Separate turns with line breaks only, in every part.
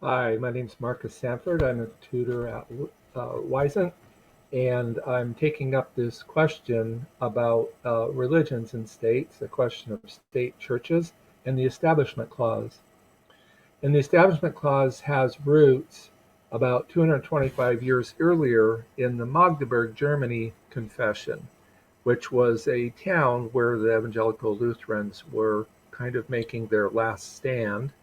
Hi, my name's Marcus Sanford. I'm a tutor at Wyzant, and I'm taking up this question about religions and states, a question of state churches, and the Establishment Clause. And the Establishment Clause has roots about 225 years earlier in the Magdeburg, Germany Confession, which was a town where the evangelical Lutherans were kind of making their last stand.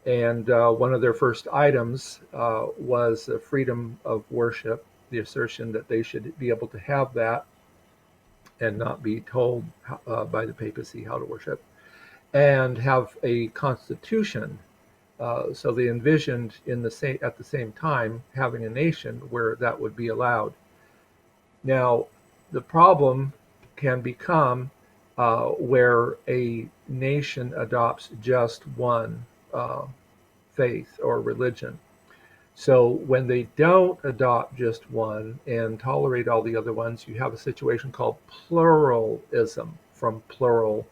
And one of their first items was the freedom of worship, the assertion that they should be able to have that and not be told by the papacy how to worship, and have a constitution. So they envisioned at the same time having a nation where that would be allowed. Now, the problem can become where a nation adopts just one faith or religion. So when they don't adopt just one and tolerate all the other ones, you have a situation called pluralism, from plural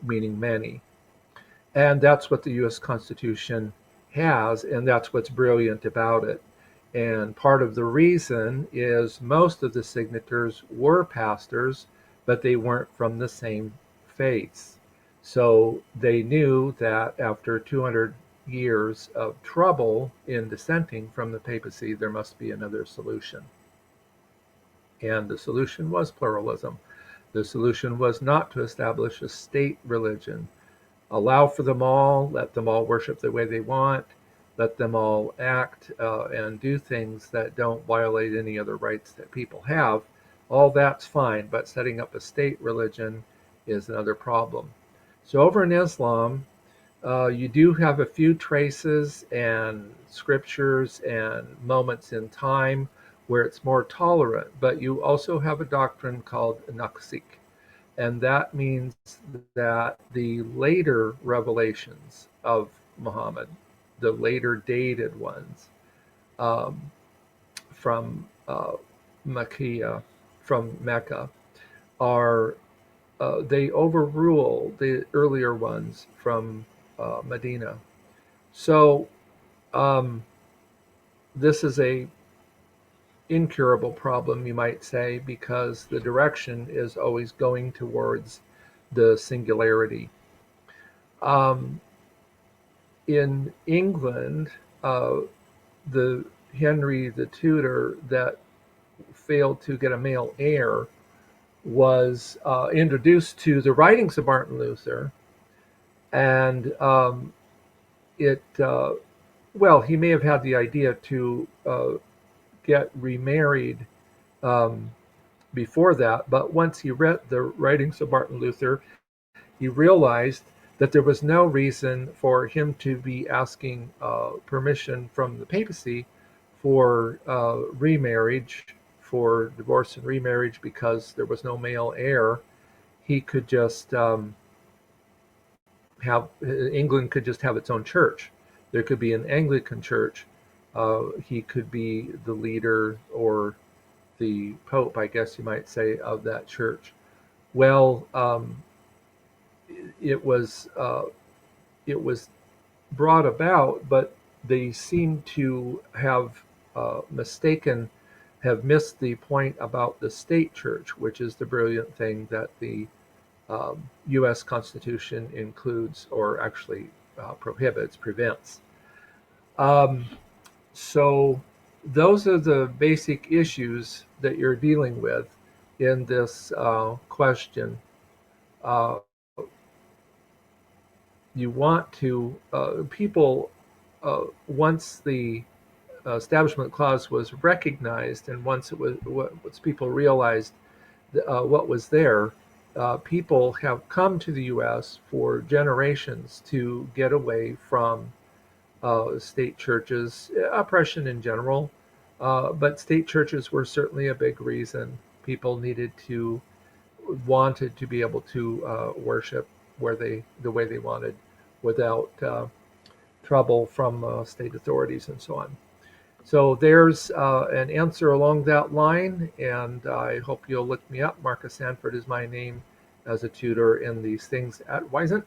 meaning many. And that's what the US Constitution has, and that's what's brilliant about it. And part of the reason is most of the signators were pastors, but they weren't from the same faiths. So they knew that after 200 years of trouble in dissenting from the papacy, there must be another solution. And the solution was pluralism. The solution was not to establish a state religion. Allow for them all, let them all worship the way they want, let them all act and do things that don't violate any other rights that people have. All that's fine, but setting up a state religion is another problem. So over in Islam, you do have a few traces and scriptures and moments in time where it's more tolerant, but you also have a doctrine called naqziq. And that means that the later revelations of Muhammad, the later dated ones from from Mecca, are they overrule the earlier ones from Medina. So this is a incurable problem, you might say, because the direction is always going towards the singularity. In England, the Henry the Tudor that failed to get a male heir was introduced to the writings of Martin Luther, and he may have had the idea to get remarried before that, but once he read the writings of Martin Luther, he realized that there was no reason for him to be asking permission from the papacy for remarriage, for divorce and remarriage, because there was no male heir. He could just England could just have its own church. There could be an Anglican church. He could be the leader or the Pope, I guess you might say, of that church. Well, it was brought about, but they seem to have missed the point about the state church, which is the brilliant thing that the U.S. Constitution includes, or actually prevents. So those are the basic issues that you're dealing with in this question. You want to, people, once the Establishment Clause was recognized, and once people realized what was there, people have come to the U.S. for generations to get away from state churches, oppression in general, but state churches were certainly a big reason. People wanted to be able to worship the way they wanted, without trouble from state authorities and so on. So there's an answer along that line, and I hope you'll look me up. Marcus Sanford is my name as a tutor in these things at Wyzant.